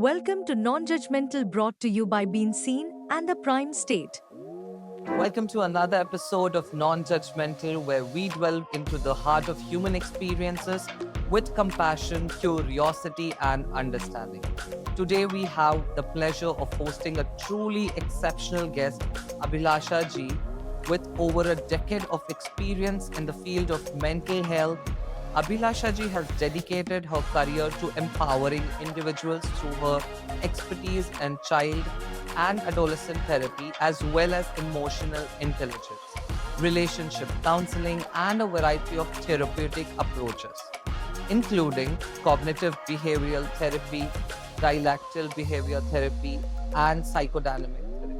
Welcome to Non Judgmental, brought to you by Being Seen and the Prime State. Welcome to another episode of Non Judgmental, where we delve into the heart of human experiences with compassion, curiosity, and understanding. Today, we have the pleasure of hosting a truly exceptional guest, Abhilasha Ji, with over a decade of experience in the field of mental health. Abhilasha Ji has dedicated her career to empowering individuals through her expertise in child and adolescent therapy, as well as emotional intelligence, relationship counseling, and a variety of therapeutic approaches, including cognitive behavioral therapy, dialectical behavior therapy, and psychodynamic therapy.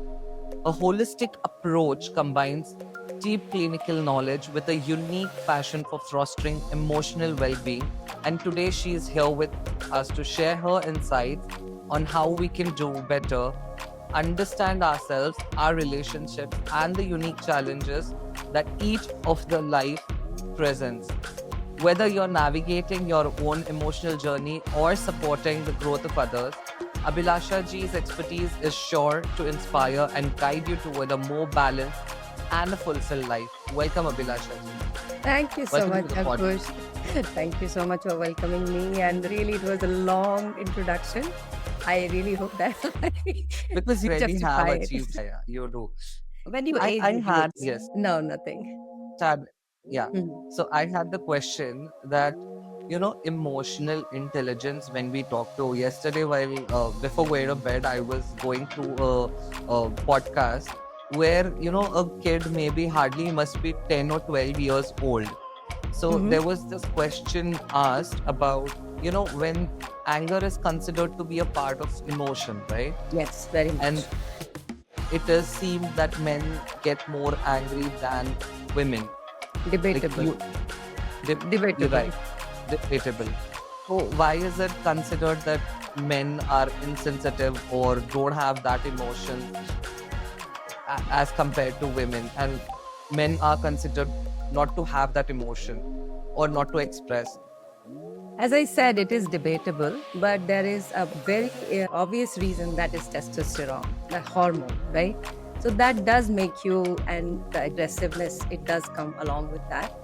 A holistic approach combines deep clinical knowledge with a unique passion for fostering emotional well being. And today she is here with us to share her insights on how we can do better, understand ourselves, our relationships, and the unique challenges that each of the life presents. Whether you're navigating your own emotional journey or supporting the growth of others, Abhilasha Ji's expertise is sure to inspire and guide you toward a more balanced and a fulfilled life. Welcome, Abhilasha Ji. Thank you so Welcome much, to the podcast. Ankush. Thank you so much for welcoming me. And really, it was a long introduction. I really hope that Because you already have justify it. achieved, yeah, you do. When you I age, it had, looks. yes, No, nothing. had, yeah. Mhm. So I had the question that, emotional intelligence, when we talked to yesterday, while before going to bed, I was going through a podcast where, a kid maybe hardly must be 10 or 12 years old. So Mhm. there was this question asked about, when anger is considered to be a part of emotion, right? Yes, very much. And it does seem that men get more angry than women. Like Debatable. you, you're Debatable. right, debatable. So why is it considered that men are insensitive or don't have that emotion as compared to women, and men are considered not to have that emotion or not to express? As I said, it is debatable, but there is a very obvious reason, that is testosterone, the hormone, right? So that does make you, and the aggressiveness, it does come along with that.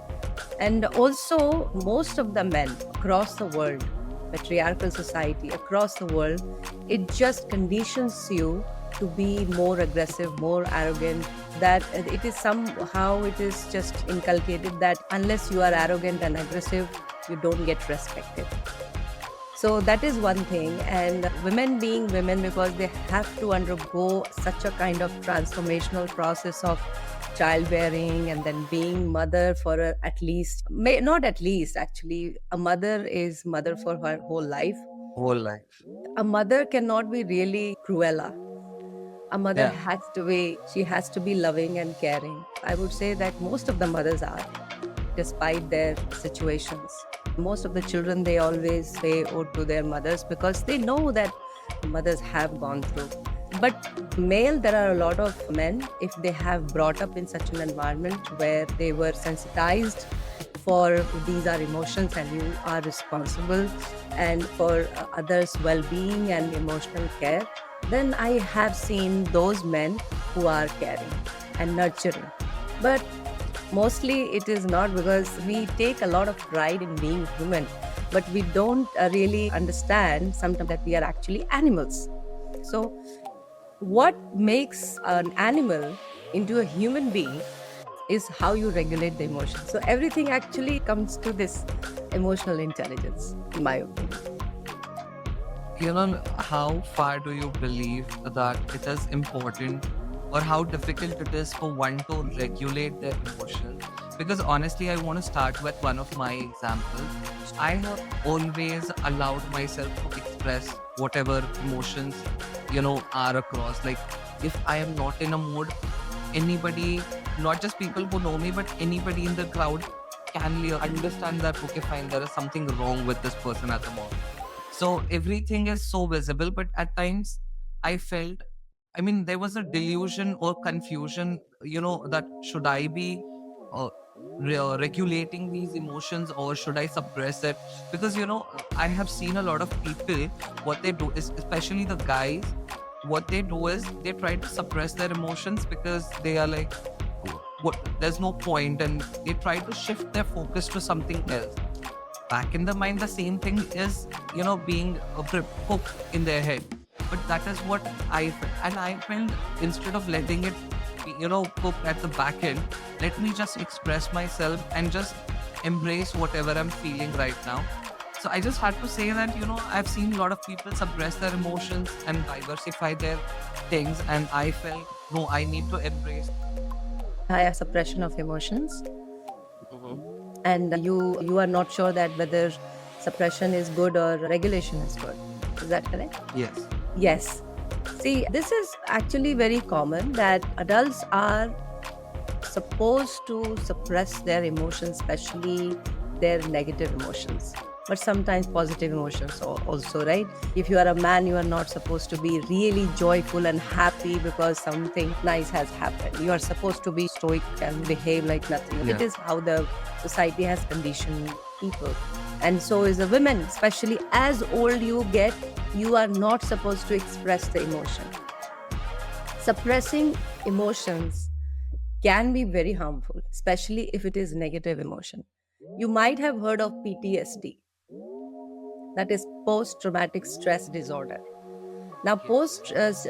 And also, most of the men across the world, patriarchal society across the world, it just conditions you to be more aggressive, more arrogant. That it is somehow, it is just inculcated that unless you are arrogant and aggressive, you don't get respected. So that is one thing. And women being women, because they have to undergo such a kind of transformational process of childbearing and then being mother for at least, not at least, actually, a mother is mother for her whole life. Whole life. A mother cannot be really Cruella. A mother Yeah. she has to be loving and caring. I would say that most of the mothers are, despite their situations. Most of the children, they always say ode to their mothers because they know that mothers have gone through. But male, there are a lot of men, if they have brought up in such an environment where they were sensitized for these are emotions and you are responsible and for others' well-being and emotional care, then I have seen those men who are caring and nurturing. But mostly it is not, because we take a lot of pride in being human, but we don't really understand sometimes that we are actually animals. So what makes an animal into a human being is how you regulate the emotions. So everything actually comes to this emotional intelligence, in my opinion. How far do you believe that it is important, or how difficult it is for one to regulate their emotions? Because honestly, I want to start with one of my examples. I have always allowed myself to express whatever emotions, are across. Like, if I am not in a mood, anybody, not just people who know me, but anybody in the crowd can understand that, okay, fine, there is something wrong with this person at the moment. So everything is so visible, but at times I felt, I mean, there was a delusion or confusion, that should I be regulating these emotions, or should I suppress it? Because I have seen a lot of people, what they do is, especially the guys, what they do is they try to suppress their emotions because they are like, what, there's no point, and they try to shift their focus to something else. Back in the mind, the same thing is being cooked in their head. But that is what I felt. And I felt, instead of letting it be, cook at the back end, let me just express myself and just embrace whatever I'm feeling right now. So I just had to say that I've seen a lot of people suppress their emotions and diversify their things, and I felt, no, I need to embrace. Higher suppression of emotions, and you are not sure that whether suppression is good or regulation is good. Is that correct? Yes. Yes. See, this is actually very common that adults are supposed to suppress their emotions, especially their negative emotions, but sometimes positive emotions also, right? If you are a man, you are not supposed to be really joyful and happy because something nice has happened. You are supposed to be stoic and behave like nothing. Yeah. It is how the society has conditioned people. And so is a woman, especially as old you get, you are not supposed to express the emotion. Suppressing emotions can be very harmful, especially if it is negative emotion. You might have heard of PTSD, that is post-traumatic stress disorder. Now, PTSD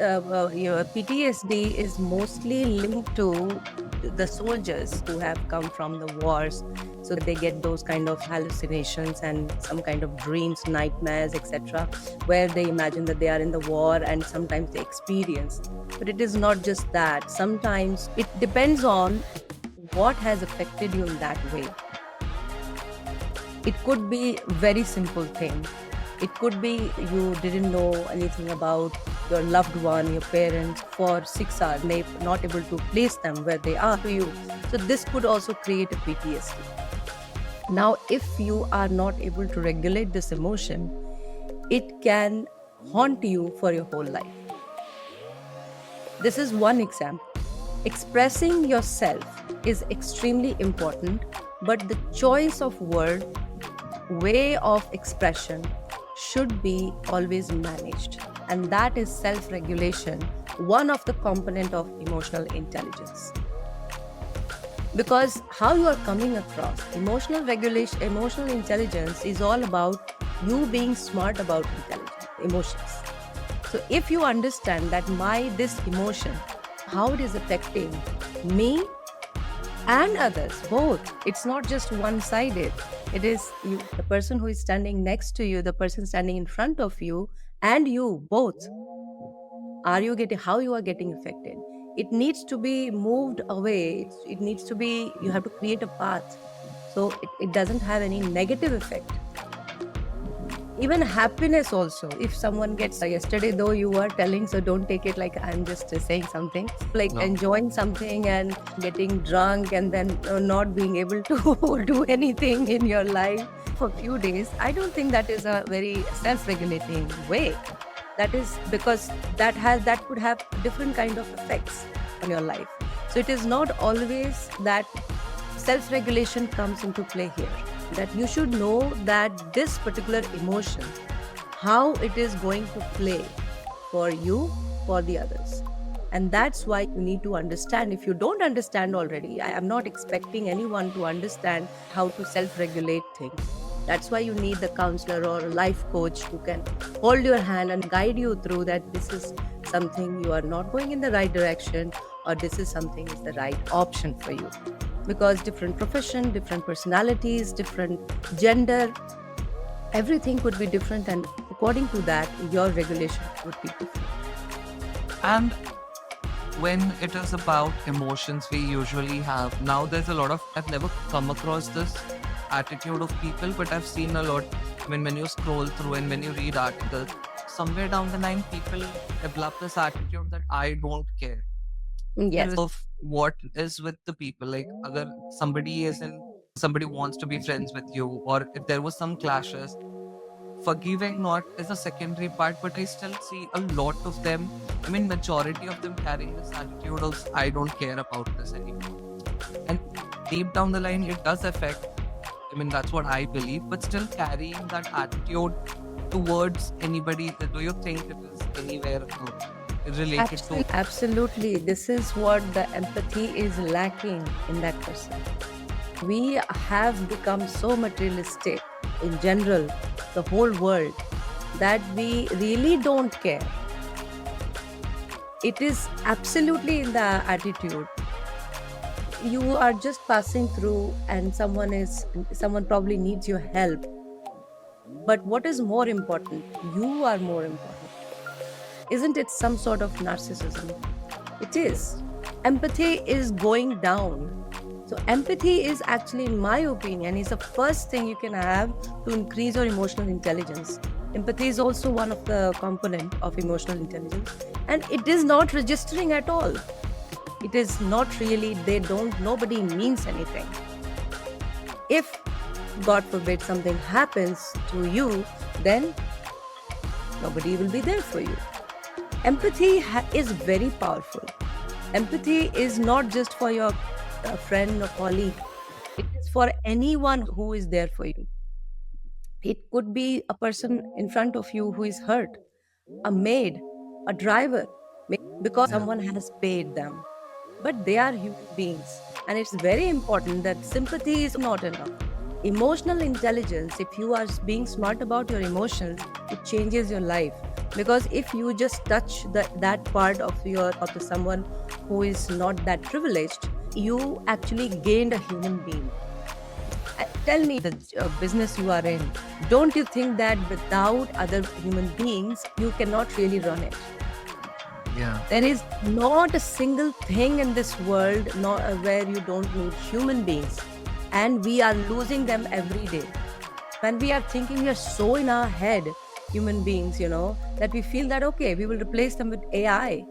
is mostly linked to the soldiers who have come from the wars, so they get those kind of hallucinations and some kind of dreams, nightmares, etc., where they imagine that they are in the war, and sometimes they experience. But it is not just that. Sometimes it depends on what has affected you in that way. It could be very simple thing. It could be you didn't know anything about your loved one, your parents, for 6 hours, not able to place them where they are to you. So this could also create a PTSD. Now, if you are not able to regulate this emotion, it can haunt you for your whole life. This is one example. Expressing yourself is extremely important, but the choice of word, way of expression should be always managed, and that is self-regulation, one of the component of emotional intelligence. Because how you are coming across emotional regulation, emotional intelligence is all about you being smart about emotions. So if you understand that this emotion, how it is affecting me and others, both. It's not just one-sided. It is you, the person who is standing next to you, the person standing in front of you, and you both. How you are getting affected? It needs to be moved away. It needs to be, you have to create a path so it doesn't have any negative effect. Even happiness also. If someone gets, yesterday though you were telling, so don't take it like I'm just saying something, like No. enjoying something and getting drunk and then not being able to do anything in your life for a few days. I don't think that is a very self-regulating way. That is because that could have different kind of effects on your life. So it is not always that self-regulation comes into play here. That you should know that this particular emotion, how it is going to play for you, for the others. And that's why you need to understand. If you don't understand already, I am not expecting anyone to understand how to self-regulate things. That's why you need the counselor or a life coach who can hold your hand and guide you through that this is something you are not going in the right direction, or this is something is the right option for you. Because different profession, different personalities, different gender, everything could be different, and according to that, your regulation would be different. And when it is about emotions, we usually have, now there's a lot of, I've never come across this attitude of people, but I've seen a lot when you scroll through and when you read articles, somewhere down the line, people develop this attitude that I don't care. Yes. Of what is with the people, like agar somebody wants to be friends with you, or if there was some clashes, forgiving not is a secondary part, but I still see a lot of them, I mean majority of them, carrying this attitude of I don't care about this anymore. And deep down the line, it does affect. I mean, that's what I believe, but still carrying that attitude towards anybody, do you think it is anywhere related to? Absolutely. This is what the empathy is lacking in that person. We have become so materialistic in general, the whole world, that we really don't care. It is absolutely in the attitude. You are just passing through and someone probably needs your help. But what is more important? You are more important. Isn't it some sort of narcissism? It is. Empathy is going down. So empathy is actually, in my opinion, is the first thing you can have to increase your emotional intelligence. Empathy is also one of the component of emotional intelligence, and it is not registering at all. It is not really, nobody means anything. If, God forbid, something happens to you, then nobody will be there for you. Empathy is very powerful. Empathy is not just for your friend or colleague. It is for anyone who is there for you. It could be a person in front of you who is hurt, a maid, a driver, because someone has paid them. But they are human beings. And it's very important that sympathy is not enough. Emotional intelligence, if you are being smart about your emotions, it changes your life. Because if you just touch that part of someone who is not that privileged, you actually gained a human being. Tell me, the business you are in, don't you think that without other human beings, you cannot really run it? Yeah. There is not a single thing in this world where you don't need human beings. And we are losing them every day. When we are thinking, we are so in our head, human beings, that we feel that, okay, we will replace them with AI.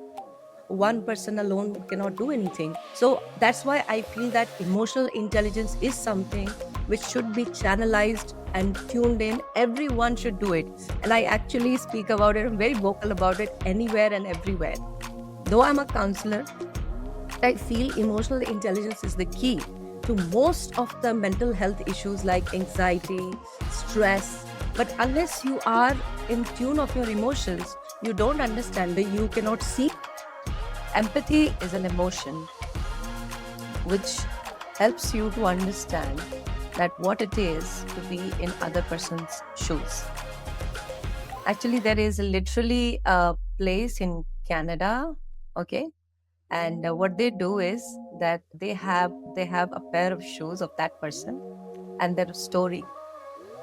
One person alone cannot do anything. So that's why I feel that emotional intelligence is something which should be channelized and tuned in. Everyone should do it. And I actually speak about it, I'm very vocal about it anywhere and everywhere. Though I'm a counselor, I feel emotional intelligence is the key to most of the mental health issues like anxiety, stress. But unless you are in tune of your emotions, you don't understand that you cannot see. Empathy is an emotion which helps you to understand that what it is to be in other person's shoes. Actually, there is literally a place in Canada, okay? And what they do is that they have a pair of shoes of that person and their story.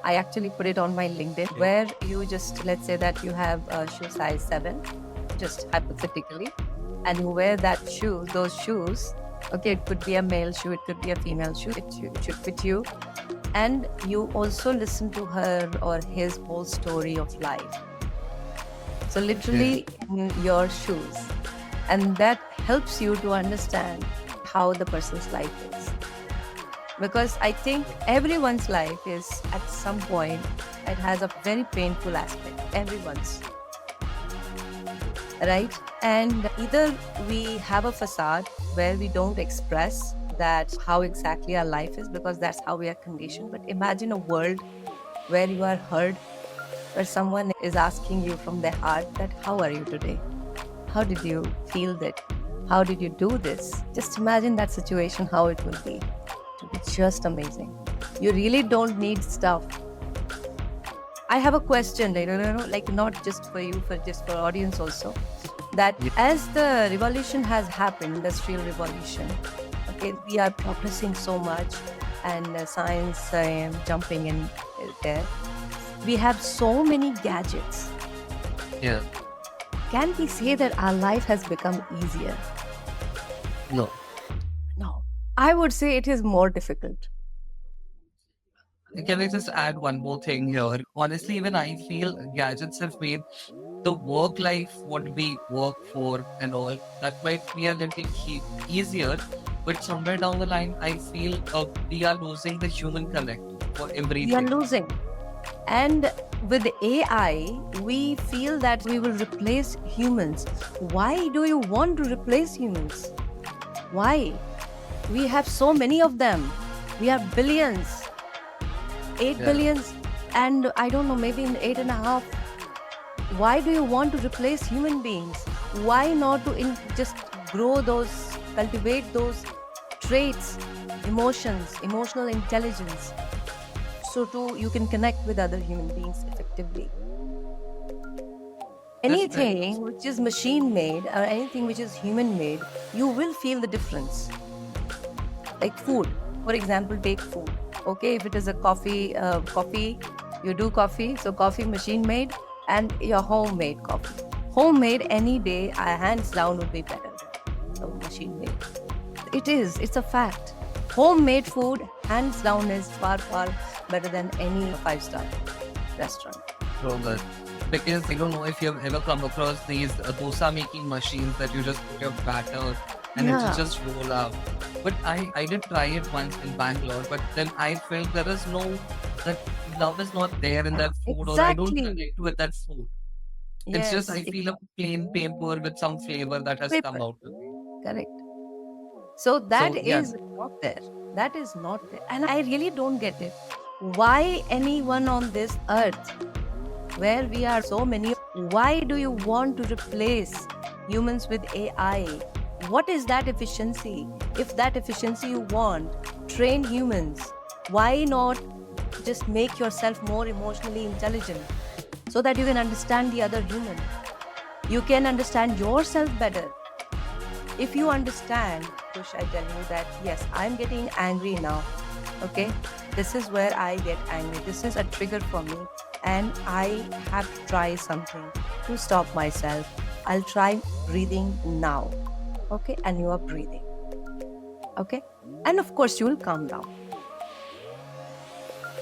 I actually put it on my LinkedIn, where you just, let's say that you have a shoe size 7, just hypothetically, and you wear those shoes. Okay, it could be a male shoe, it could be a female shoe, it should fit you. And you also listen to her or his whole story of life. So literally in your shoes. And that helps you to understand how the person's life is. Because I think everyone's life is, at some point, it has a very painful aspect. Everyone's. Right? And either we have a facade where we don't express that how exactly our life is, because that's how we are conditioned. But imagine a world where you are heard, where someone is asking you from their heart that, how are you today? How did you feel that? How did you do this? Just imagine that situation, how it will be. It will be just amazing. You really don't need stuff. I have a question, like not just for you, but just for audience also. That as the revolution has happened, industrial revolution, okay, we are progressing so much, and science jumping in there. We have so many gadgets. Yeah. Can we say that our life has become easier? No. No. I would say it is more difficult. Can I just add one more thing here? Honestly, even I feel gadgets have made the work life, what we work for and all, that might be a little easier. But somewhere down the line, I feel we are losing the human connect for everything. We are losing. And with AI, we feel that we will replace humans. Why do you want to replace humans? Why? We have so many of them. We have billions, 8 Yeah. billions, and I don't know, maybe in 8.5. Why do you want to replace human beings? Why not to just grow those, cultivate those traits, emotions, emotional intelligence, so you can connect with other human beings effectively. Anything which is machine made or anything which is human made, you will feel the difference. Like food, for example, take food. Okay, if it is a coffee, you do coffee, so coffee machine made, and your homemade coffee. Homemade any day, hands down, would be better than machine made. It's a fact. Homemade food, hands down, is far, far better than any 5-star restaurant. So good. Because I don't know if you've ever come across these dosa making machines that you just put your batter and it Yeah. will just roll out. But I did try it once in Bangalore, but then I felt that love is not there in that food, or I don't Exactly. connect with that food. It's just I Yes, feel a plain paper with some flavor that has come paper. out of it. Correct. So that So yeah, is not there. That is not there. And I really don't get it. Why anyone on this earth, where we are so many, why do you want to replace humans with AI? What is that efficiency? If that efficiency you want, train humans. Why not just make yourself more emotionally intelligent so that you can understand the other human? You can understand yourself better. If you understand, Kush, I tell you that yes, I'm getting angry now. Okay, this is where I get angry. This is a trigger for me, and I have to try something to stop myself. I'll try breathing now. Okay, and you are breathing. Okay, and of course, you will calm down.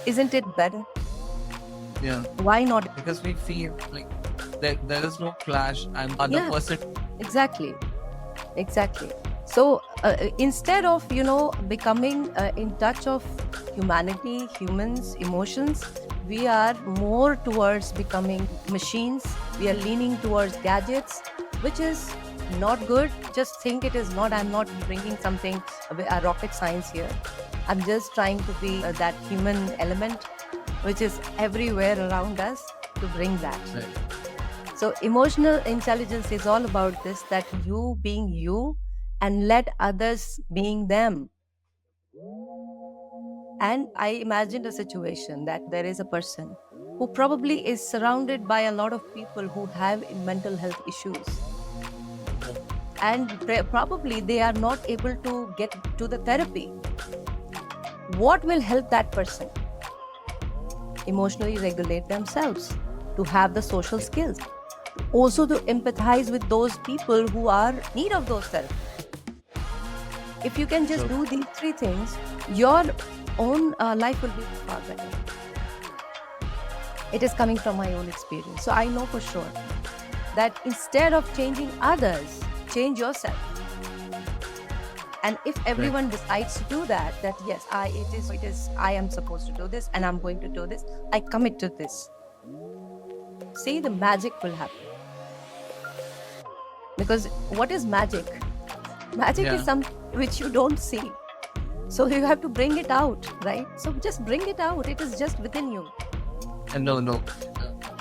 Isn't it better? yeah. Why not? Because we feel like there is no clash. I'm other Yeah. person. Exactly. So instead of becoming in touch of humanity, humans, emotions, we are more towards becoming machines. We are leaning towards gadgets, which is not good. Just think it is not. I'm not bringing something a rocket science here. I'm just trying to be that human element which is everywhere around us, to bring that. Right. So emotional intelligence is all about this, that you being you and let others being them. And I imagined a situation that there is a person who probably is surrounded by a lot of people who have mental health issues. And probably they are not able to get to the therapy. What will help that person? Emotionally regulate themselves, to have the social skills, also to empathize with those people who are in need of those therapies. If you can just do these 3 things, your own life will be far better. It is coming from my own experience. So I know for sure that instead of changing others, change yourself. And if everyone decides to do that yes, I am supposed to do this and I'm going to do this, I commit to this. See, the magic will happen. Because what is magic? Magic is something which you don't see. So you have to bring it out, right? So just bring it out. It is just within you. No.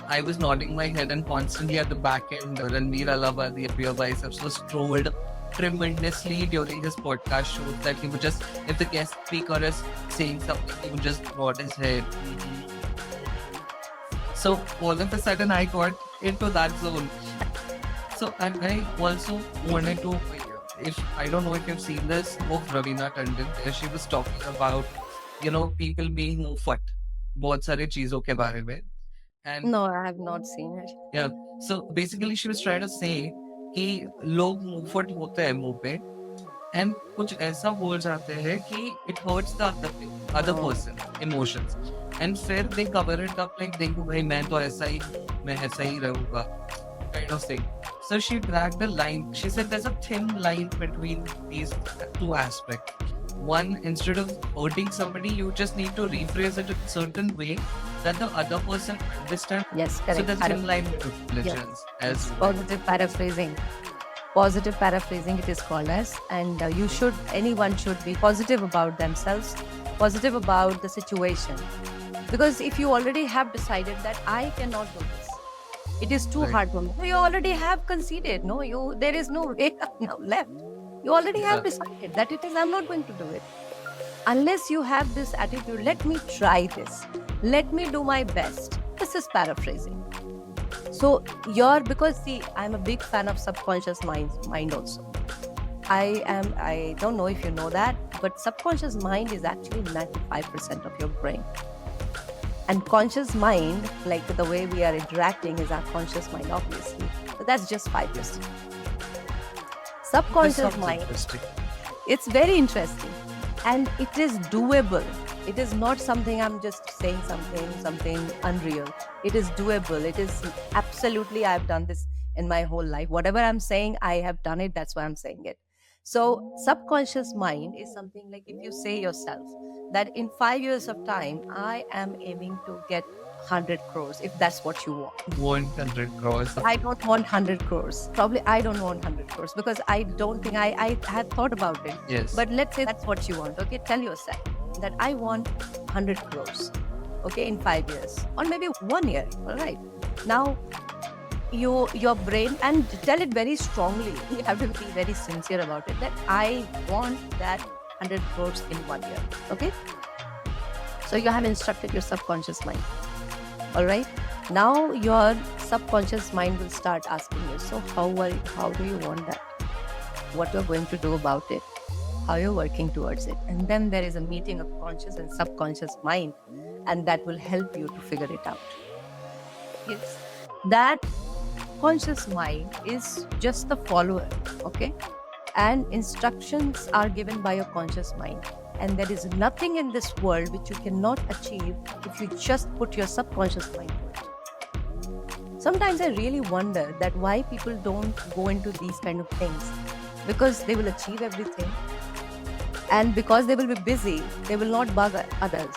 I was nodding my head, and constantly at the back end, Ranveer Allahabadi at Pure Biceps was trolled tremendously during his podcast shows, that he would just, if the guest speaker is saying something, he would just nod his head. So all of a sudden, I got into that zone. So and I also wanted to, I don't know if you've seen this of Ravina Tandon, where she was talking about, people being muffat, बहुत सारे चीजों के बारे में. And No, I have not seen it. yeah, so basically she was trying to say कि लोग मुफट होते हैं मुंह पे, and कुछ ऐसा बोल जाते हैं कि it hurts the other person emotions, and फिर they cover it up like, देखो भाई मैं तो ऐसा ही रहूंगा, kind of thing. So she dragged the line. She said there's a thin line between these 2 aspects. One, instead of hurting somebody, you just need to rephrase it in a certain way that the other person understands. Yes, correct. So there's a thin line between religions as well. Positive paraphrasing. Positive paraphrasing, it is called as. And anyone should be positive about themselves, positive about the situation. Because if you already have decided that I cannot do this, it is too Right. hard for me. You already have conceded. No, there is no way now left. You already have Yeah. decided that I'm not going to do it. Unless you have this attitude, let me try this. Let me do my best. This is paraphrasing. So because see, I'm a big fan of subconscious mind also. I don't know if you know that, but subconscious mind is actually 95% of your brain. And conscious mind, like the way we are interacting, is our conscious mind, obviously. But that's just 5%. This Subconscious sounds mind, interesting. it's very interesting. And it is doable. It is not something I'm just saying something unreal. It is doable. It is absolutely, I've done this in my whole life. Whatever I'm saying, I have done it. That's why I'm saying it. So subconscious mind is something like if you say yourself that in 5 years of time, I am aiming to get 100 crores, if that's what you want. 100 crores. I don't want 100 crores. Probably I don't want 100 crores because I don't think I had thought about it. Yes. But let's say that's what you want. Okay, tell yourself that I want 100 crores. Okay, in 5 years or maybe 1 year. All right. Now, your brain, and tell it very strongly. You have to be very sincere about it. That I want that 100 crores in 1 year. Okay. So you have instructed your subconscious mind. All right. Now your subconscious mind will start asking you, so how do you want that? What you're going to do about it? How you're working towards it? And then there is a meeting of conscious and subconscious mind, and that will help you to figure it out. Yes. That conscious mind is just the follower, okay? And instructions are given by your conscious mind. And there is nothing in this world which you cannot achieve if you just put your subconscious mind to it. Sometimes I really wonder that why people don't go into these kind of things. Because they will achieve everything. And because they will be busy, they will not bug others.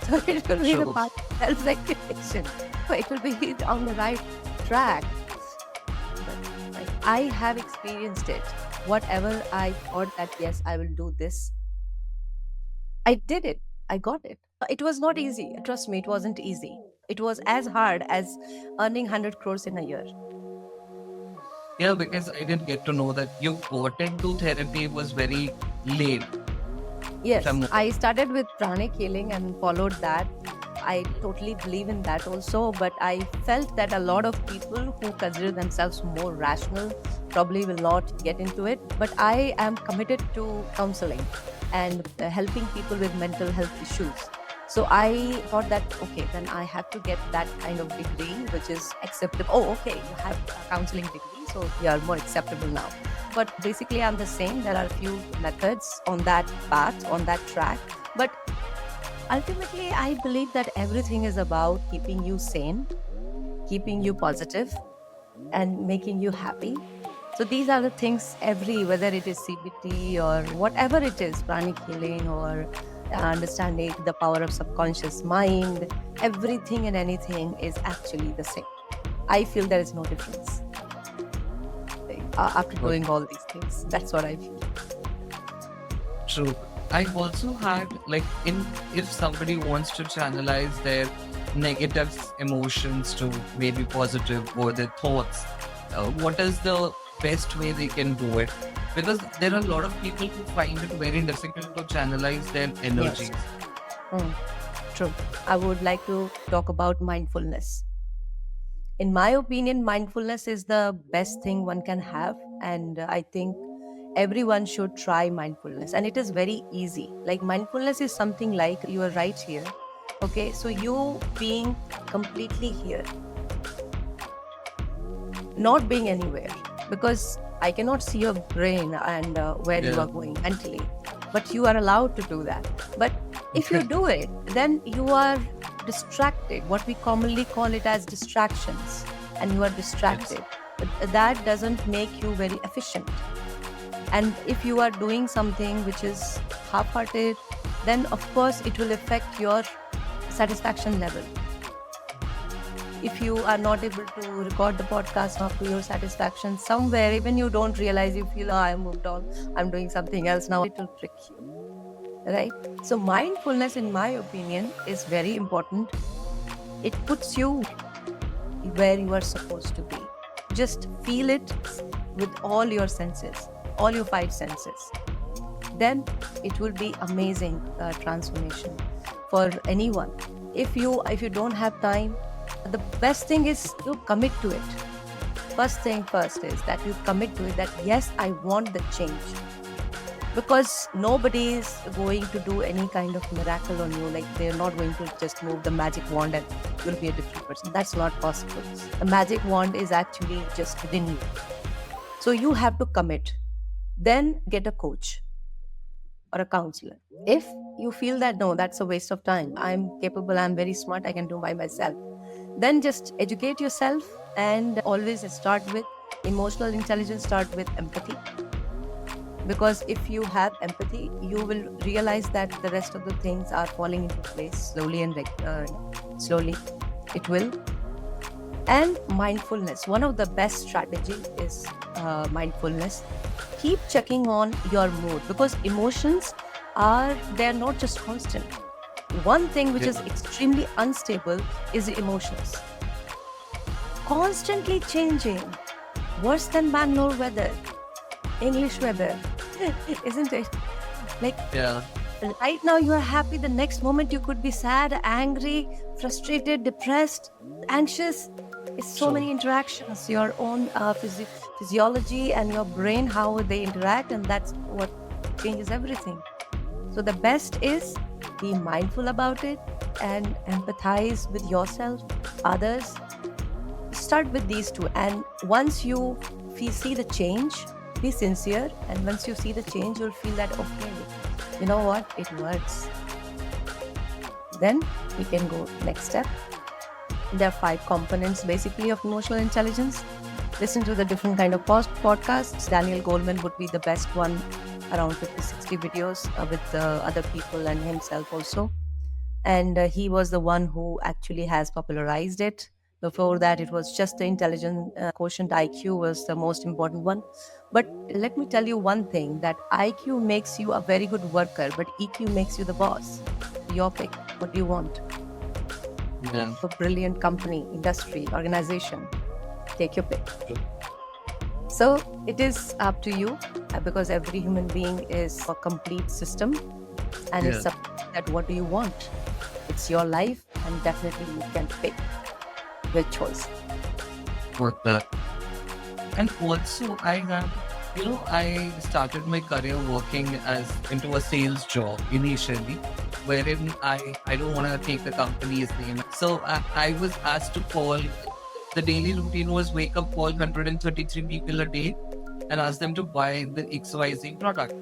So it will be the Sure. path of self-regulation. So it will be on the right track. But like, I have experienced it. Whatever I thought that, yes, I will do this, I did it. I got it. It was not easy. Trust me, it wasn't easy. It was as hard as earning 100 crores in a year. Yeah, because I didn't get to know that you got into therapy was very late. Yes, Some- I started with pranic healing and followed that. I totally believe in that also, but I felt that a lot of people who consider themselves more rational probably will not get into it. But I am committed to counseling and helping people with mental health issues. So I thought that, okay, then I have to get that kind of degree, which is acceptable. Oh, okay, you have a counseling degree, so you are more acceptable now. But basically, I'm the same. There are a few methods on that path, on that track. But ultimately, I believe that everything is about keeping you sane, keeping you positive, and making you happy. So these are the things whether it is CBT or whatever it is, pranic healing or understanding the power of subconscious mind, everything and anything is actually the same. I feel there is no difference. After doing all these things, that's what I feel. True. I also had if somebody wants to channelize their negative emotions to maybe positive or their thoughts, what is the best way they can do it? Because there are a lot of people who find it very difficult to channelize their energies. True. I would like to talk about mindfulness. In my opinion, mindfulness is the best thing one can have. And I think everyone should try mindfulness. And it is very easy. Like mindfulness is something like you are right here. Okay, so you being completely here, not being anywhere. Because I cannot see your brain and where you Yeah. are going mentally. But you are allowed to do that. But if you do it, then you are distracted. What we commonly call it as distractions. And you are distracted. But that doesn't make you very efficient. And if you are doing something which is half-hearted, then of course it will affect your satisfaction level. if you are not able to record the podcast up to your satisfaction, somewhere even you don't realize, you feel, oh, I moved on, I'm doing something else now, it will trick you, right? So mindfulness, in my opinion, is very important. It puts you where you are supposed to be. Just feel it with all your senses, all your five senses. Then it will be amazing transformation for anyone. If you don't have time, the best thing is to commit to it. First thing first is that you commit to it, that yes, I want the change. Because nobody is going to do any kind of miracle on you. Like, they're not going to just move the magic wand and you'll be a different person. That's not possible. The magic wand is actually just within you. So you have to commit. Then get a coach or a counselor. If you feel that no, that's a waste of time, I'm capable, I'm very smart, I can do by myself, then just educate yourself, and always start with emotional intelligence, start with empathy. Because if you have empathy, you will realize that the rest of the things are falling into place slowly and slowly. It will. And mindfulness. One of the best strategies is mindfulness. Keep checking on your mood, because emotions they're not just constant. One thing which is extremely unstable is the emotions. Constantly changing. Worse than Bangalore weather, English weather, isn't it? Like, right now you are happy, the next moment you could be sad, angry, frustrated, depressed, anxious. It's so many interactions, your own physiology and your brain, how they interact, and that's what changes everything. So the best is be mindful about it and empathize with yourself, others. Start with these two, and once you see the change, be sincere, and once you see the change, you'll feel that, okay, you know what, it works. Then we can go next step. There are 5 components basically of emotional intelligence. Listen to the different kind of podcasts. Daniel Goleman would be the best one, around 50-60 videos with other people and himself also. And he was the one who actually has popularized it. Before that, it was just the intelligence quotient. IQ was the most important one. But let me tell you one thing, that IQ makes you a very good worker, but EQ makes you the boss. Your pick. What do you want? Yeah. A brilliant company, industry, organization. Take your pick. So it is up to you, because every human being is a complete system, and it's up that what do you want. It's your life, and definitely you can pick your choice. Work that. And also, I started my career working into a sales job initially, wherein I don't want to take the company's name. So I was asked to call. The daily routine was wake up, call 133 people a day, and ask them to buy the XYZ product.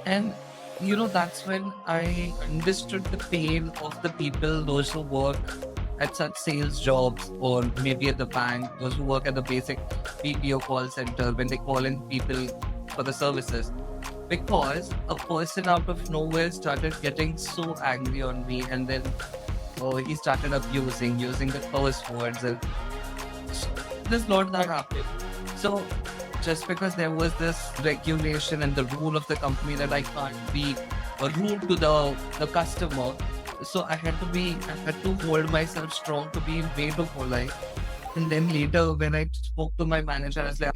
And that's when I understood the pain of the people, those who work at such sales jobs, or maybe at the bank, those who work at the basic BPO call center, when they call in people for the services. Because a person out of nowhere started getting so angry on me, and then he started using the curse words, and there's a lot that happened. So just because there was this regulation and the rule of the company that I can't be rude to the customer, so I had to hold myself strong to be way too polite. And then later, when I spoke to my manager, I was like,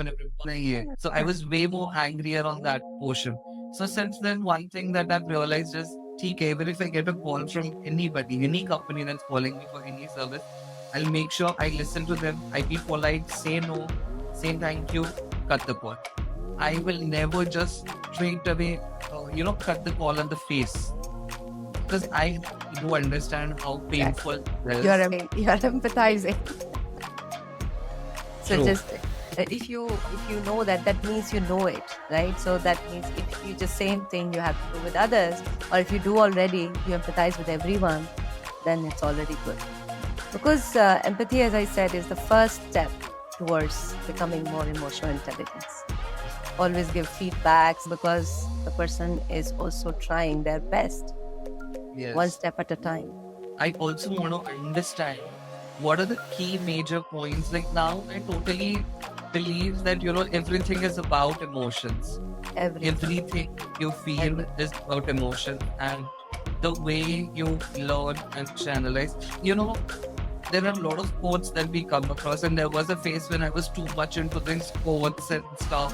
so I was way more angrier on that portion. So since then, one thing that I've realized is, even if I get a call from anybody, any company that's calling me for any service, I'll make sure I listen to them. I be polite, say no, say thank you, cut the call. I will never just straight away, cut the call on the face. Because I do understand how painful it is. You're empathizing. So True. just if you know that means you know it, right? So that means if you just same thing you have to do with others, or if you do already, you empathize with everyone, then it's already good. Because empathy, as I said, is the first step towards becoming more emotional intelligence. Always give feedbacks, because the person is also trying their best, Yes. one step at a time. I also want to understand what are the key major points? Like now, I totally believe that everything is about emotions. Everything. Everything you feel is about emotion, and the way you learn and channelize. There are a lot of quotes that we come across, and there was a phase when I was too much into these quotes and stuff.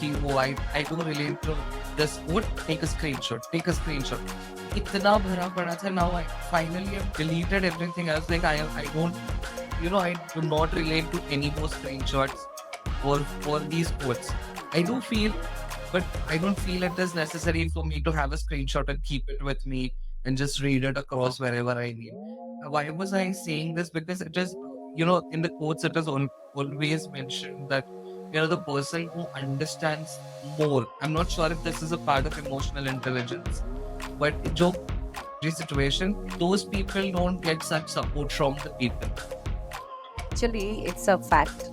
I do relate to this quote. Take a screenshot. Take a screenshot. इतना भरा पड़ा था. Now I finally have deleted everything. I was like, I don't, I do not relate to any more screenshots or these quotes. I do feel, but I don't feel it is necessary for me to have a screenshot and keep it with me and just read it across wherever I need. Why was I saying this? Because it is, in the quotes, it is always mentioned that, the person who understands more. I'm not sure if this is a part of emotional intelligence, but in this situation, those people don't get such support from the people. Actually, it's a fact.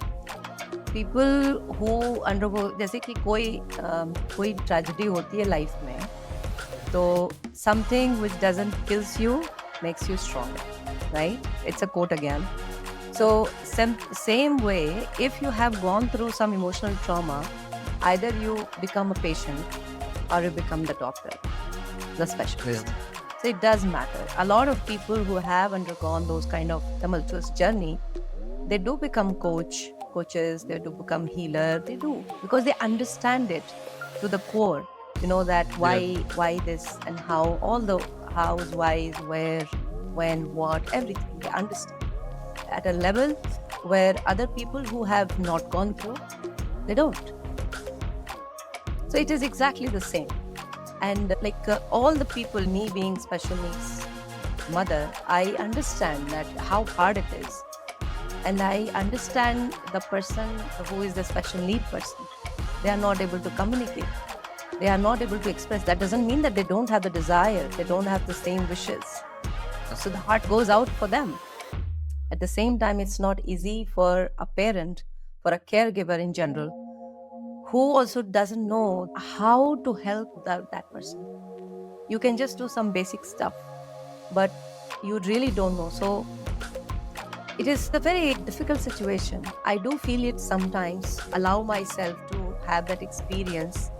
People who undergo, जैसे कि कोई tragedy होती है life में, तो something which doesn't kills you makes you stronger, right? It's a quote again. So same way, if you have gone through some emotional trauma, either you become a patient or you become the doctor, the specialist. Yeah. So it does matter. A lot of people who have undergone those kind of tumultuous journey, they do become coaches, they do become healer, they do, because they understand it to the core. That why this and how, all the hows, whys, where, when, what, everything, they understand at a level where other people who have not gone through, they don't. So it is exactly the same. And all the people, me being special needs mother, I understand that how hard it is. And I understand the person who is the special need person. They are not able to communicate. They are not able to express. That doesn't mean that they don't have the desire. They don't have the same wishes. So the heart goes out for them. At the same time, it's not easy for a parent, for a caregiver in general, who also doesn't know how to help that person. You can just do some basic stuff, but you really don't know. So it is a very difficult situation. I do feel it sometimes, allow myself to have that experience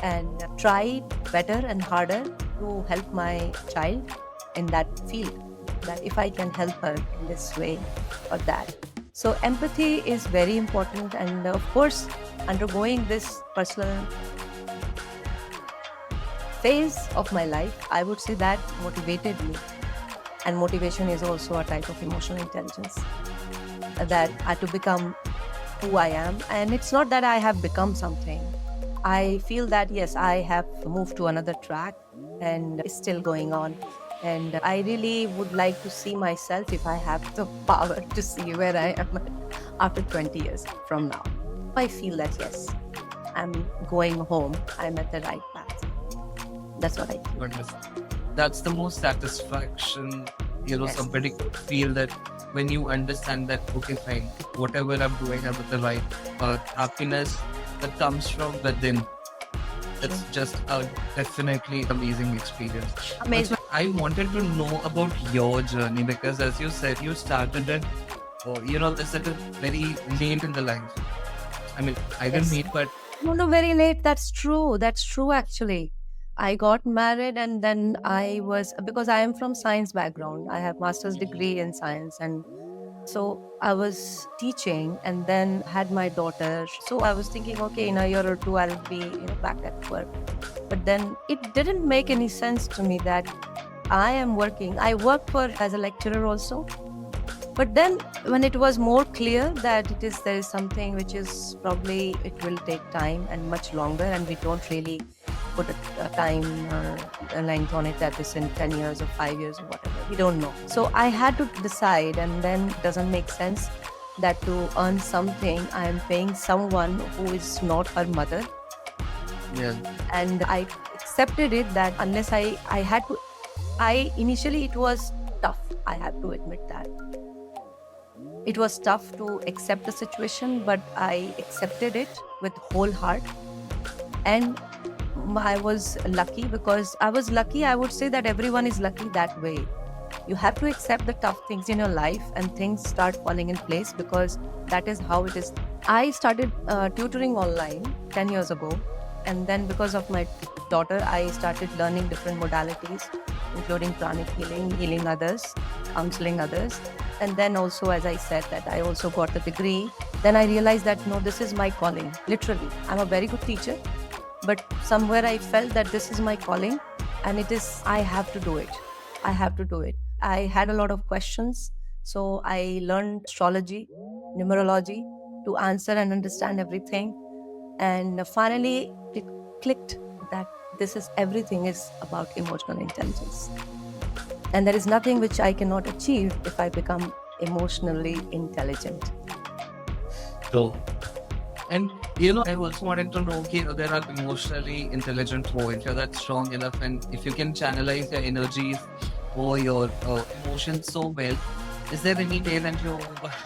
and try better and harder to help my child in that field, that if I can help her in this way or that. So empathy is very important, and of course, undergoing this personal phase of my life, I would say that motivated me. And motivation is also a type of emotional intelligence that I had to become who I am. And it's not that I have become something. I feel that, yes, I have moved to another track and it's still going on. And I really would like to see myself, if I have the power to see where I am after 20 years from now. I feel that, yes, I'm going home. I'm at the right path. That's what I feel. Goodness. That's the most satisfaction, Yes. somebody could feel that when you understand that, okay, fine, whatever I'm doing, I'm at the right path. Happiness that comes from within. It's just a definitely amazing experience. Amazing. Also, I wanted to know about your journey because, as you said, you started it, this at a very late in the life. I mean, I didn't Yes. meet, but No, very late. That's true. That's true, actually. I got married and then because I am from science background. I have master's degree in science, and so I was teaching and then had my daughter. So I was thinking, okay, in a year or two, I'll be back at work. But then it didn't make any sense to me that I am working. I worked as a lecturer also. But then when it was more clear that there is something which is probably, it will take time and much longer, and we don't really put a time or a length on it, that is in 10 years or 5 years or whatever. We don't know. So I had to decide, and then it doesn't make sense that to earn something, I am paying someone who is not her mother. yeah, And I accepted it that unless initially it was tough. I have to admit that. It was tough to accept the situation, but I accepted it with whole heart. And I was lucky, because I was lucky. I would say that everyone is lucky that way. You have to accept the tough things in your life and things start falling in place, because that is how it is. I started tutoring online 10 years ago. And then because of my daughter, I started learning different modalities, including pranic healing, healing others, counseling others. And then also, as I said, that I also got the degree. Then I realized that no, this is my calling. Literally, I'm a very good teacher, but somewhere I felt that this is my calling, and it is, I have to do it. I have to do it. I had a lot of questions, so I learned astrology, numerology to answer and understand everything. And finally, it clicked that this is everything is about emotional intelligence. And there is nothing which I cannot achieve if I become emotionally intelligent. So, and I also wanted to know, okay, there are emotionally intelligent who, if you're that strong enough and if you can channelize your energies or your emotions so well, is there any day that you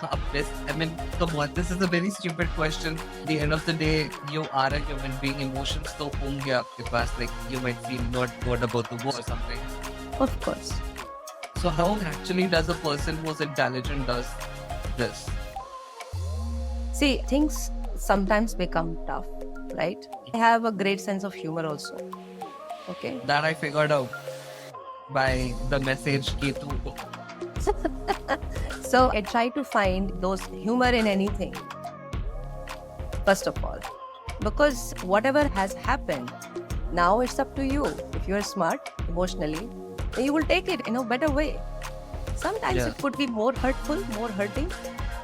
are blessed? I mean, come on, this is a very stupid question. At the end of the day, you are a human being. Emotions to honge aapke paas, like you might feel not good about the war or something. Of course. So how actually does a person who's intelligent does this? See, things sometimes become tough, right? I have a great sense of humor also. Okay. That I figured out by the message Ketu. So I try to find those humor in anything, first of all, because whatever has happened, now it's up to you. If you're smart emotionally, then you will take it in a better way. Sometimes it could be more hurtful, more hurting.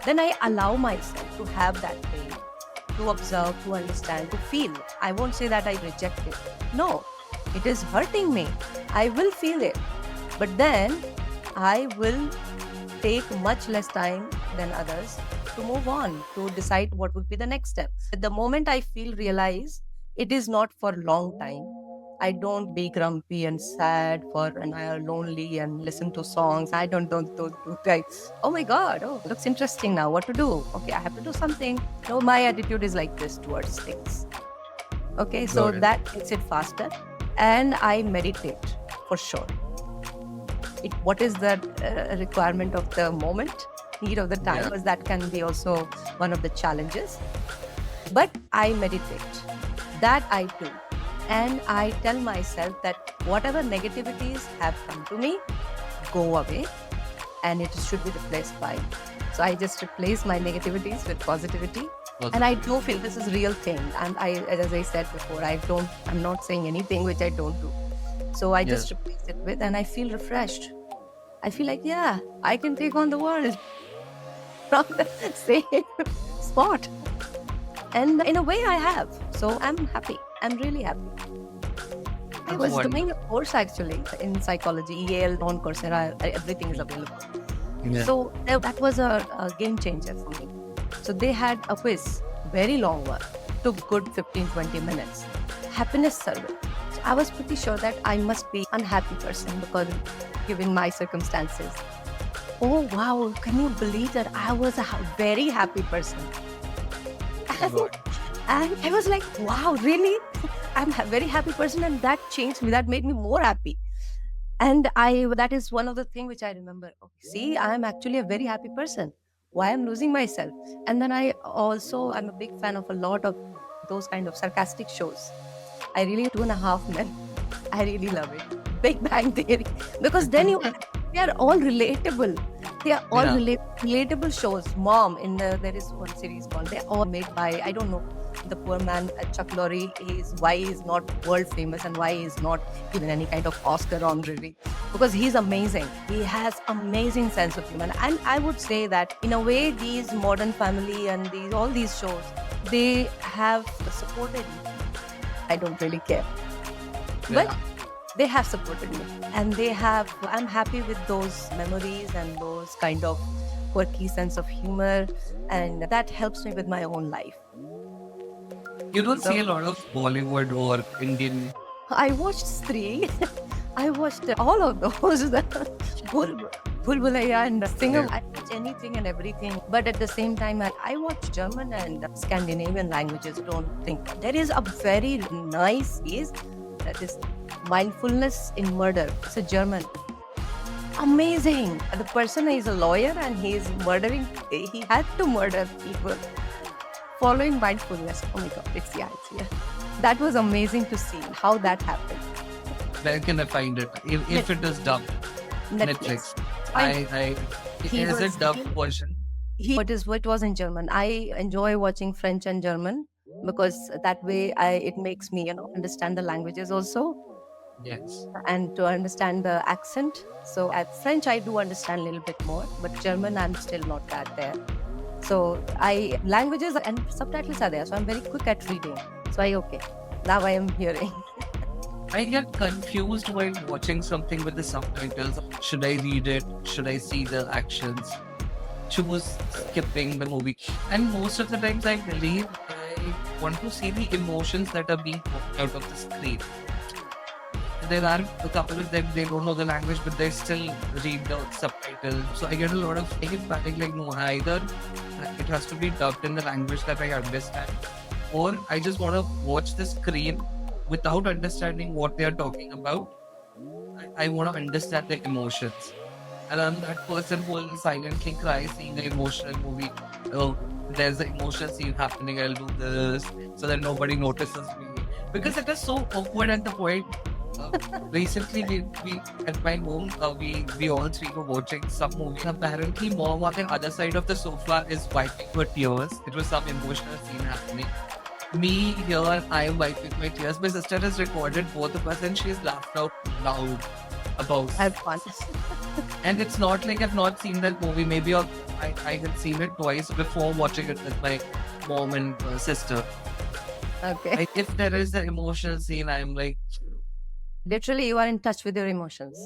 Then I allow myself to have that pain, to observe, to understand, to feel. I won't say that I reject it. No, it is hurting me. I will feel it. But then I will take much less time than others to move on, to decide what would be the next step. At the moment I realize it is not for long time. I don't be grumpy and sad and I are lonely and listen to songs. I don't do types. Oh my God, looks interesting now. What to do? Okay, I have to do something. No, my attitude is like this towards things. Okay, so that makes it faster. And I meditate for sure. What is the requirement of the moment, need of the time, because that can be also one of the challenges. But I meditate. That I do. And I tell myself that whatever negativities have come to me, go away, and it should be replaced by. So I just replace my negativities with positivity. And I do feel this is real thing. And as I said before, I'm not saying anything which I don't do. So I just replace it with, and I feel refreshed. I feel like, yeah, I can take on the world from the same spot. And in a way I have. So I'm happy. I'm really happy. I was doing a course actually in psychology, Yale, on Coursera, everything is available. Yeah. So that was a game changer for me. So they had a quiz, very long one, took good 15-20 minutes. Happiness survey. So I was pretty sure that I must be an unhappy person because given my circumstances. Oh wow, can you believe that I was a very happy person? And I was like, wow, really? I'm a very happy person, and that changed me. That made me more happy. And that is one of the things which I remember. Okay, see, I'm actually a very happy person. Why I'm losing myself? And then I'm a big fan of a lot of those kind of sarcastic shows. I really 2.5 Men. I really love it. Big Bang Theory. Because then they are all relatable. They are all relatable shows. Mom, there is one series called, they're all made by, I don't know, the poor man, Chuck Lorre, why he is not world famous and why he is not given any kind of Oscar honorary. Because he's amazing. He has amazing sense of humor. And I would say that in a way, these Modern Family and all these shows, they have supported me. I don't really care. But they have supported me. And I'm happy with those memories and those kind of quirky sense of humor. And that helps me with my own life. You don't see a lot of Bollywood or Indian. I watched Stree. I watched all of those. Bhul Bhulaiya and Singer. I watch anything and everything. But at the same time, I watch German and Scandinavian languages. Don't think. There is a very nice piece that is Mindfulness in Murder. It's a German. amazing. The person is a lawyer and he is murdering, he had to murder people. Following mindfulness. Oh my God, it's yeah. That was amazing to see how that happened. Where can I find it? If it is dubbed, Netflix. I He is was- it dubbed version? What was in German. I enjoy watching French and German because that way it makes me, understand the languages also Yes. and to understand the accent. So at French, I do understand a little bit more, but German, I'm still not that there. So languages and subtitles are there. So I'm very quick at reading. So now I am hearing. I get confused while watching something with the subtitles. Should I read it? Should I see the actions? Choose skipping the movie. And most of the times I believe I want to see the emotions that are being put out of the screen. There are a couple of them, they don't know the language, but they still read the subtitles. So I get a lot of panic, like, no, either it has to be dubbed in the language that I understand, or I just want to watch the screen without understanding what they are talking about. I want to understand the emotions. And I'm that person who will silently cry seeing an emotional movie. Oh, there's an emotional scene happening, I'll do this so that nobody notices me. Because it is so awkward at the point. Recently, we at my home, we all three were watching some movie. Apparently, mom on the other side of the sofa is wiping her tears. It was some emotional scene happening. Me here, I am wiping my tears. My sister has recorded both of us and she's laughed out loud about Have fun. And it's not like I've not seen that movie. Maybe I had seen it twice before watching it with my mom and sister. Okay. If there is an emotional scene, I'm like, Literally, you are in touch with your emotions.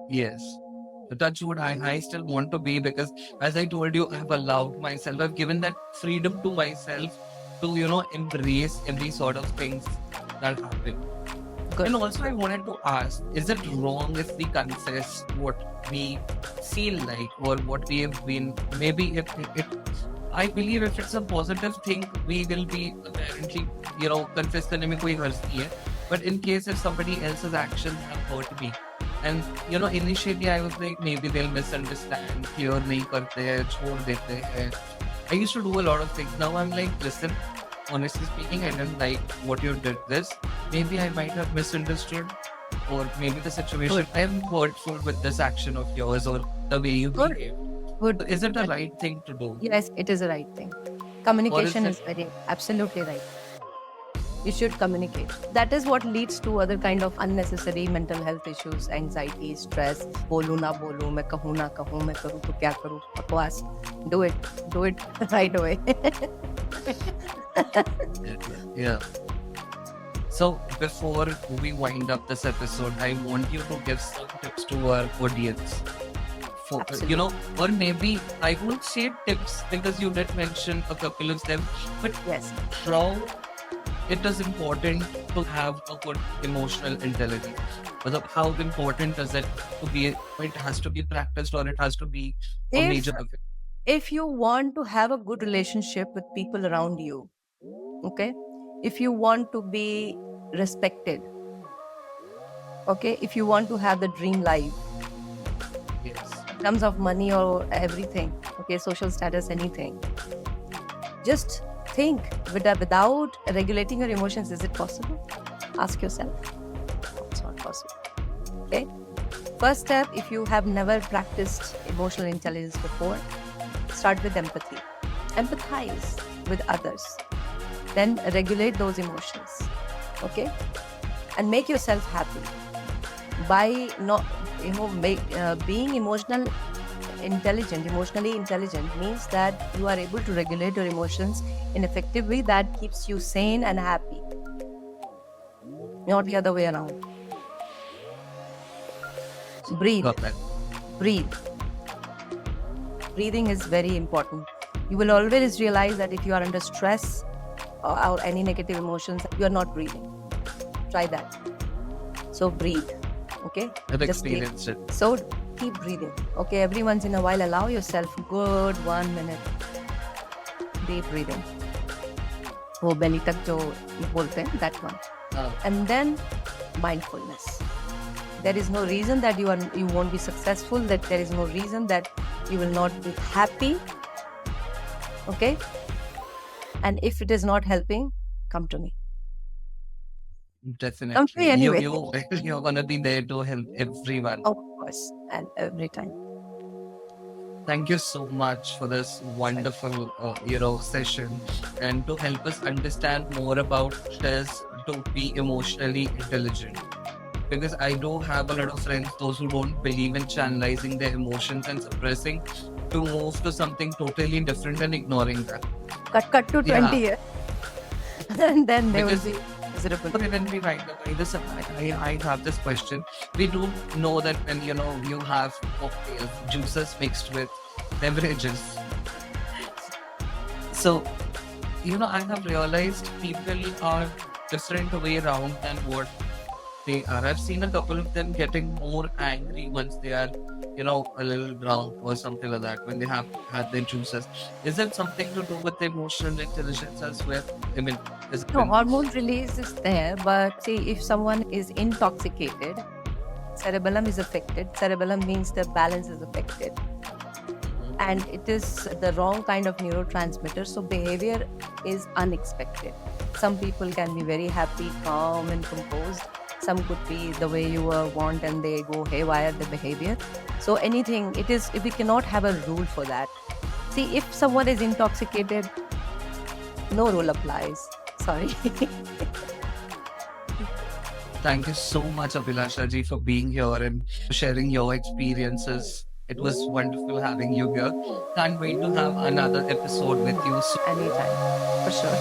yes. Touch wood, I still want to be, because as I told you, I've allowed myself, I've given that freedom to myself to, embrace every sort of things that happen. Good. And also, I wanted to ask, is it wrong if we confess what we feel like or what we have been? Maybe if I believe if it's a positive thing, we will be apparently, confess the name koi harz nahi hai. But in case if somebody else's actions have hurt me, and initially I was like, maybe they'll misunderstand, clear nahi karte hai, chhod dete hai. I used to do a lot of things. Now I'm like, listen, honestly speaking, I didn't like what you did this. Maybe I might have misunderstood, or maybe the situation. Good. I am hurtful with this action of yours or the way you Good. behave. Good. Is it the right thing to do? Yes, it is the right thing. Communication Or is is very absolutely right. You should communicate. That is what leads to other kind of unnecessary mental health issues, anxiety, stress. बोलूं ना बोलूं, मैं कहूँ ना कहूँ, मैं करूँ तो क्या करूँ? बकवास. Do it right away. Yeah. So before we wind up this episode, I want you to give some tips to our audience. For, Absolutely. or maybe I won't say tips because you did mention a couple of them, but Yes. how it is important to have a good emotional intelligence. But how important is it to be? It has to be practiced, or it has to be a If- major. If you want to have a good relationship with people around you, okay, if you want to be respected, okay, if you want to have the dream life Yes. in terms of money or everything, okay, social status, anything, just think without regulating your emotions, is it possible? Ask yourself. It's not possible. Okay. First step, if you have never practiced emotional intelligence before, start with empathy. Empathize with others. Then regulate those emotions. Okay? And make yourself happy. By not, being emotionally intelligent means that you are able to regulate your emotions in effective way that keeps you sane and happy. Not the other way around. Breathe. Got that. Breathe. Breathing is very important. You will always realize that if you are under stress or any negative emotions, you are not breathing. Try that. So breathe. Okay? I've Just breathe. experienced it. So keep breathing. Okay, every once in a while, allow yourself good 1 minute deep breathing. वो belly तक जो बोलते हैं, that one. Uh, And then mindfulness. There is no reason that you won't be successful, that there is no reason that you will not be happy. Okay? And if it is not helping, come to me. Definitely. Come to me anyway. You're gonna be there to help everyone. Of course, and every time. Thank you so much for this wonderful, session, and to help us understand more about what it is to be emotionally intelligent. Because I do have a lot of friends, those who don't believe in channelizing their emotions and suppressing, to move to something totally different and ignoring that. Cut to 20 years. And then they will Because- be miserable. But when we write about this, I have this question. We do know that when you have cocktails, juices mixed with beverages. So, I have realized people are different way around than what they are. I've seen a couple of them getting more angry once they are, a little drunk or something like that when they have had their juices. Is it something to do with the emotional intelligence as well? I mean, is it No, hormone release is there, but see, if someone is intoxicated, cerebellum is affected. Cerebellum means the balance is affected. And it is the wrong kind of neurotransmitter, so behavior is unexpected. Some people can be very happy, calm, and composed. Some could be the way you want and they go haywire, the behavior. So anything, we cannot have a rule for that. See, if someone is intoxicated, no rule applies. Sorry. Thank you so much, Abhilasha ji, for being here and sharing your experiences. It was wonderful having you here. Can't wait to have another episode with you soon. Anytime, for sure.